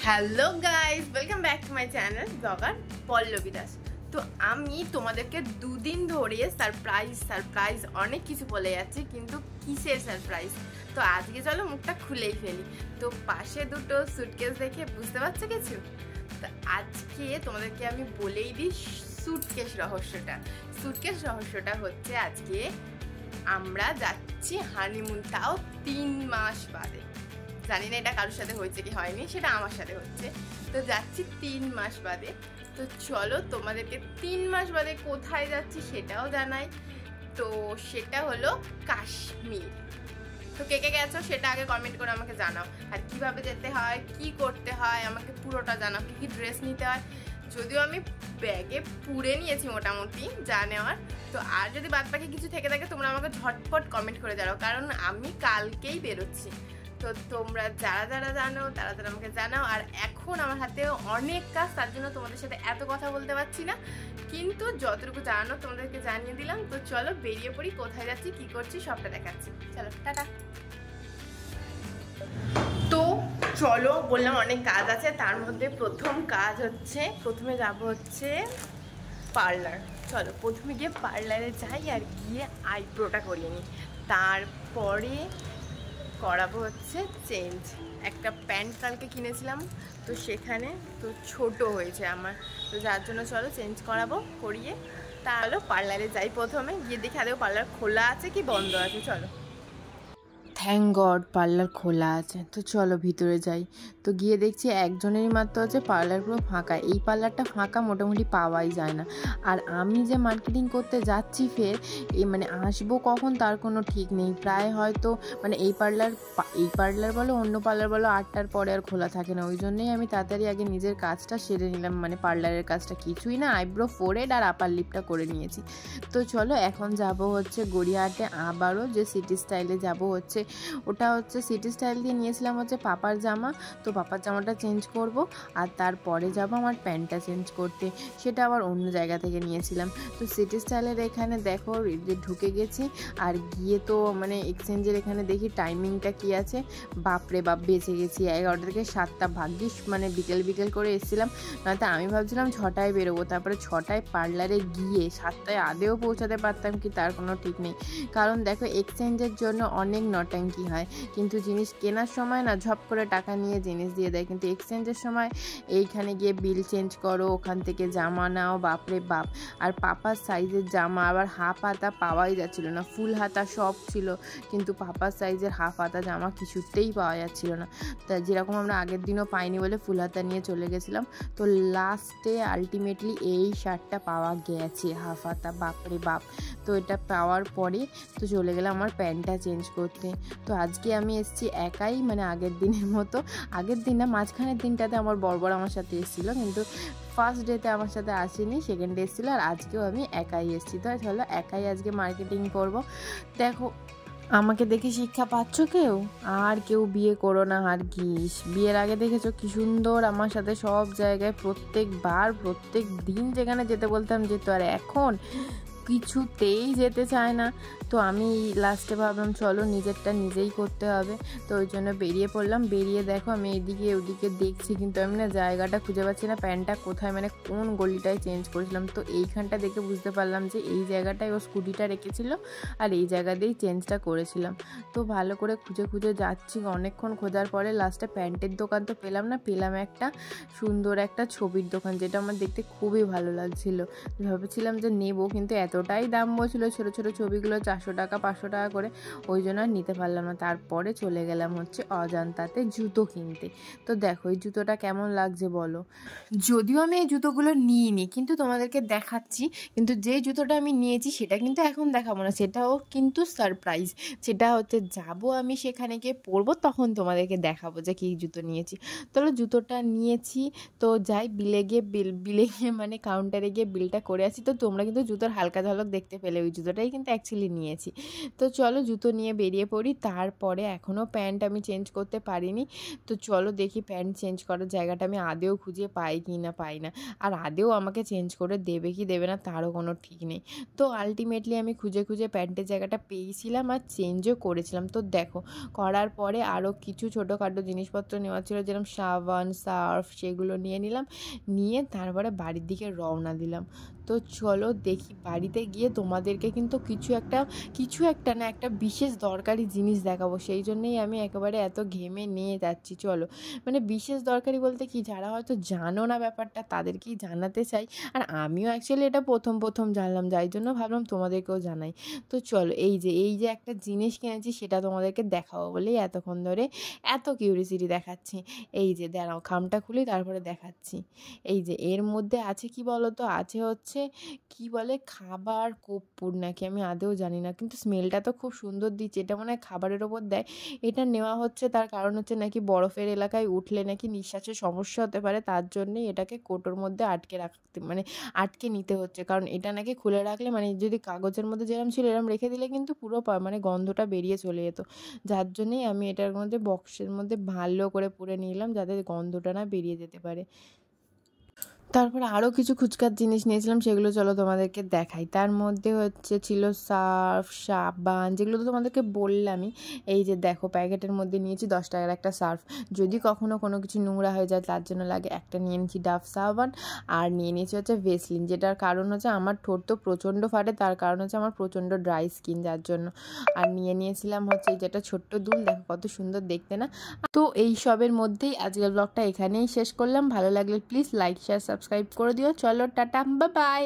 Hello guys, welcome back to my channel blogger Pallabi Das. তো আমি তোমাদেরকে দুদিন ধরে সারপ্রাইজ অনেক কিছু বলে যাচ্ছি, কিন্তু কিসের সারপ্রাইজ তো আজকে চলো মুখটা খুলেই ফেলি। তো পাশে দুটো সুটকেস দেখে বুঝতে পারছো কিছু? তো আজকে তোমাদেরকে আমি বলেই দিই সুটকেস রহস্যটা হচ্ছে আজকে আমরা যাচ্ছি হানিমুন, তাও 3 মাস বাদে। জানি না এটা কারোর সাথে হয়েছে কি হয়নি, সেটা আমার সাথে হচ্ছে। তো যাচ্ছি 3 মাস বাদে। তো চলো তোমাদেরকে 3 মাস বাদে কোথায় যাচ্ছি সেটাও জানাই। তো সেটা হলো কাশ্মীর। তো কে কে গেছো সেটা আগে কমেন্ট করে আমাকে জানাও, আর কিভাবে যেতে হয়, কি করতে হয় আমাকে পুরোটা জানাও, কি কি ড্রেস নিতে হয়। যদিও আমি ব্যাগে পুরে নিয়েছি মোটামুটি যা নেওয়ার। তো আর যদি বাদ বাকি কিছু থেকে থাকে তোমরা আমাকে ঝটপট কমেন্ট করে জানাও, কারণ আমি কালকেই বেরোচ্ছি। তো তোমরা যারা যারা জানো তারা আমাকে জানাও। আর এখন আমার হাতে অনেক কাজ, তার জন্য তোমাদের সাথে এত কথা বলতে পারছি না, কিন্তু যতটুকু জানো তোমাদেরকে জানিয়ে দিলাম। তো চলো বেরিয়ে পড়ি, কোথায় যাচ্ছি কি করছি সবটা দেখাচ্ছি। চলো টাটা। তো চলো, বললাম অনেক কাজ আছে, তার মধ্যে প্রথম কাজ হচ্ছে প্রথমে যাব হচ্ছে পার্লার। চলো প্রথমে গিয়ে পার্লারে যাই আর গিয়ে আইব্রোটা করিয়ে নিই। তারপরে করাবো হচ্ছে চেঞ্জ। একটা প্যান্ট কালকে কিনেছিলাম, তো সেখানে তো ছোট হয়েছে আমার, তো যার জন্য চলো চেঞ্জ করাবো, করিয়ে তাহলে পার্লারে যাই। প্রথমে গিয়ে দেখি আদৌ পার্লার খোলা আছে কি বন্ধ আছে। চলো, থ্যাংক গড পার্লার খোলা আছে। তো চলো ভিতরে যাই। তো গিয়ে দেখছি একজনেরই মাত্র আছে, পার্লার পুরো ফাঁকা। এই পার্লারটা ফাঁকা মোটামুটি পাওয়াই যায় না। আর আমি যে মার্কেটিং করতে যাচ্ছি ফের এই আসবো কখন তার কোনো ঠিক নেই। প্রায় হয়তো এই পার্লার বলো অন্য পার্লার বলো 8টার পরে আর খোলা থাকে না। ওই জন্যই আমি তাড়াতাড়ি আগে নিজের কাজটা সেরে নিলাম, পার্লারের কাজটা কিছুই না, আইব্রো ফোরহেড আর আপার লিপটা করে নিয়েছি। তো চলো এখন যাব হচ্ছে গড়িয়াহাটে আবারও, যে সিটি স্টাইলে যাব হচ্ছে। ওটা হচ্ছে সিটি স্টাইল দিয়ে নিয়েছিলাম হচ্ছে পাপার জামা, তো পাপার জামাটা চেঞ্জ করব। আর তারপরে যাব আমার প্যান্টটা চেঞ্জ করতে, সেটা আবার অন্য জায়গা থেকে নিয়েছিলাম। তো সিটি স্টাইলের এখানে দেখো ঢুকে গেছি, আর গিয়ে তো এক্সচেঞ্জের এখানে দেখি টাইমিংটা কি আছে। বাপরে বাপ, বেঁচে গেছি 11টা থেকে 7টা। ভাগ্যিস বিকেল করে এসেছিলাম, নয়তো আমি ভাবছিলাম 6টায় বেরোবো। তারপরে 6টায় পার্লারে গিয়ে 7টায় আদেও পৌঁছাতে পারতাম কি তার কোনো ঠিক নেই। কারণ দেখো এক্সচেঞ্জের জন্য অনেক নটাঙ্কি হয়, কিন্তু জিনিস কেনার সময় না ঝপ করে টাকা নিয়ে জিনিস দিয়ে দেয়, কিন্তু এক্সচেঞ্জের সময় এইখানে গিয়ে বিল চেঞ্জ করো, ওখান থেকে জামা নাও, বাপরে বাপ। আর পাপার সাইজের জামা আবার হাফ হাতা পাওয়াই যাচ্ছিল না, ফুল হাতা সব ছিল, কিন্তু পাপার সাইজের হাফ হাতা জামা কিছুতেই পাওয়া যাচ্ছিল না। তা যেরকম আমরা আগের দিনও পাইনি বলে ফুল হাতা নিয়ে চলে গেছিলাম। তো লাস্টে আলটিমেটলি এই শার্টটা পাওয়া গেছে হাফ হাতা, বাপরে বাপ। তো এটা পাওয়ার পরে তো চলে গেলাম আমার প্যান্টটা চেঞ্জ করতে। তো আজকে আমি এসেছি একাই, আগের দিনের মতো। আগের দিন না, মাঝখানের দিনটাতে আমার বড় আমার সাথে এসেছিলো, কিন্তু ফার্স্ট ডেতে আমার সাথে আসেনি, সেকেন্ড ডে এসেছিলো। আর আজকেও আমি একাই এসেছি। তো চলো একাই আজকে মার্কেটিং করব। দেখো আমাকে দেখে শিক্ষা পাচ্ছ কেউ? আর কেউ বিয়ে করো না আর কি। বিয়ের আগে দেখেছো কি সুন্দর আমার সাথে সব জায়গায় প্রত্যেক দিন যেখানে যেতে বলতাম যেত, আর এখন কিছুতেই যেতে চায় না। তো আমি লাস্টে ভাবলাম চলো নিজেরটা নিজেই করতে হবে। তো ওই জন্য বেরিয়ে পড়লাম। বেরিয়ে দেখো আমি এদিকে ওদিকে দেখছি, কিন্তু আমি জায়গাটা খুঁজে পাচ্ছি না, প্যান্টটা কোথায় কোন গলিটায় চেঞ্জ করেছিলাম। তো এইখানটা দেখে বুঝতে পারলাম যে এই জায়গাটায় ও স্কুটিটা রেখেছিল, আর এই জায়গা দিয়েই চেঞ্জটা করেছিলাম। তো ভালো করে খুঁজে যাচ্ছি, অনেকক্ষণ খোঁজার পরে লাস্টে প্যান্টের দোকান তো পেলাম না, পেলাম একটা সুন্দর একটা ছবির দোকান, যেটা আমার দেখতে খুবই ভালো লাগছিল। ভেবেছিলাম যে নেবো, কিন্তু এতটাই দাম বলছিল ছোটো ছোটো ছবিগুলো 400 টাকা 500 টাকা করে, ওই জন্য আর নিতে পারলাম না। তারপরে চলে গেলাম হচ্ছে অজান্তাতে জুতো কিনতে। তো দেখো এই জুতোটা কেমন লাগছে বলো। যদিও আমি এই জুতোগুলো নিইনি, কিন্তু তোমাদেরকে দেখাচ্ছি। কিন্তু যে জুতোটা আমি নিয়েছি সেটা কিন্তু এখন দেখাবো না, সেটাও কিন্তু সারপ্রাইজ। সেটা হচ্ছে যাবো আমি সেখানে গিয়ে পরবো, তখন তোমাদেরকে দেখাবো যে কী জুতো নিয়েছি। তাহলে জুতোটা নিয়েছি, তো যাই বিলে গিয়ে কাউন্টারে গিয়ে বিলটা করে আসি। তো তোমরা কিন্তু জুতোর হালকা ঝলক দেখতে পেলে, ওই জুতোটাই কিন্তু অ্যাকচুয়ালি নিয়েছি। তো চলো জুতো নিয়ে বেরিয়ে পড়ি। তারপরে এখনও প্যান্ট আমি চেঞ্জ করতে পারিনি। তো চলো দেখি প্যান্ট চেঞ্জ করার জায়গাটা আমি আদেও খুঁজে পাই কি না পাই না, আর আদেও আমাকে চেঞ্জ করে দেবে কি দেবে না তারও কোনো ঠিক নেই। তো আলটিমেটলি আমি খুঁজে খুঁজে প্যান্টের জায়গাটা পেয়েছিলাম আর চেঞ্জও করেছিলাম। তো দেখো করার পরে আরও কিছু ছোটোখাটো জিনিসপত্র নেওয়া ছিল, যেরকম সাবান, সার্ফ, সেগুলো নিয়ে নিলাম। নিয়ে তারপরে বাড়ির দিকে রওনা দিলাম। তো চলো দেখি বাড়িতে গিয়ে তোমাদেরকে কিন্তু কিছু একটা না একটা বিশেষ দরকারি জিনিস দেখাবো, সেই জন্যেই আমি একেবারে এত ঘেমে নিয়ে যাচ্ছি। চলো মানে বিশেষ দরকারি বলতে কি, যারা হয়তো জানো না ব্যাপারটা তাদেরকেই জানাতে চাই, আর আমিও অ্যাকচুয়ালি এটা প্রথম জানলাম, যাই জন্য ভাবলাম তোমাদেরকেও জানাই। তো চলো এই যে একটা জিনিস কিনেছি সেটা তোমাদেরকে দেখাবো বলেই এতক্ষণ ধরে এত কিউরিসিটি দেখাচ্ছি। এই যে দাঁড়াও খামটা খুলি তারপরে দেখাচ্ছি। এই যে এর মধ্যে আছে কি বলো তো, আছে হচ্ছে কি বলে খাবার কর্পূর নাকি, আমি আদৌ জানি না, কিন্তু স্মেলটা তো খুব সুন্দর দিচ্ছে। এটা মনে হয় খাবারের ওপর দেয়। এটা নেওয়া হচ্ছে তার কারণ হচ্ছে নাকি বরফের এলাকায় উঠলে নাকি নিঃশ্বাসের সমস্যা হতে পারে, তার জন্যেই এটাকে কোটোর মধ্যে আটকে নিতে হচ্ছে। কারণ এটা নাকি খুলে রাখলে মানে যদি কাগজের মধ্যে যেরকম ছিল এরকম রেখে দিলে কিন্তু পুরো মানে গন্ধটা বেরিয়ে চলে যেত, যার জন্যেই আমি এটার মধ্যে বক্সের মধ্যে ভালো করে পুরে নিলাম যাতে গন্ধটা না বেরিয়ে যেতে পারে। তারপরে আরও কিছু খুচখাচ জিনিস নিয়েছিলাম, সেগুলো চলো তোমাদেরকে দেখাই। তার মধ্যে হচ্ছে ছিল সার্ফ, সাবান, যেগুলো তো তোমাদেরকে বললামই। এই যে দেখো প্যাকেটের মধ্যে নিয়েছি 10 টাকার একটা সার্ফ, যদি কখনও কোনো কিছু নোংরা হয়ে যায় তার জন্য লাগে। একটা নিয়ে নিয়েছি ডাভ সাবান, আর নিয়ে নিয়েছি হচ্ছে ভেসলিন, যেটার কারণ হচ্ছে আমার ঠোঁট তো প্রচণ্ড ফাটে, তার কারণ হচ্ছে আমার প্রচণ্ড ড্রাই স্কিন, যার জন্য। আর নিয়ে নিয়েছিলাম হচ্ছে এই যেটা ছোট্ট দুল, দেখো কত সুন্দর দেখতে না। তো এই সবের মধ্যেই আজকের ব্লগটা এখানেই শেষ করলাম। ভালো লাগলে প্লিজ লাইক, শেয়ার, সাবস্ক্রাইব করে দিও। চলো টাটা, বাই বাই।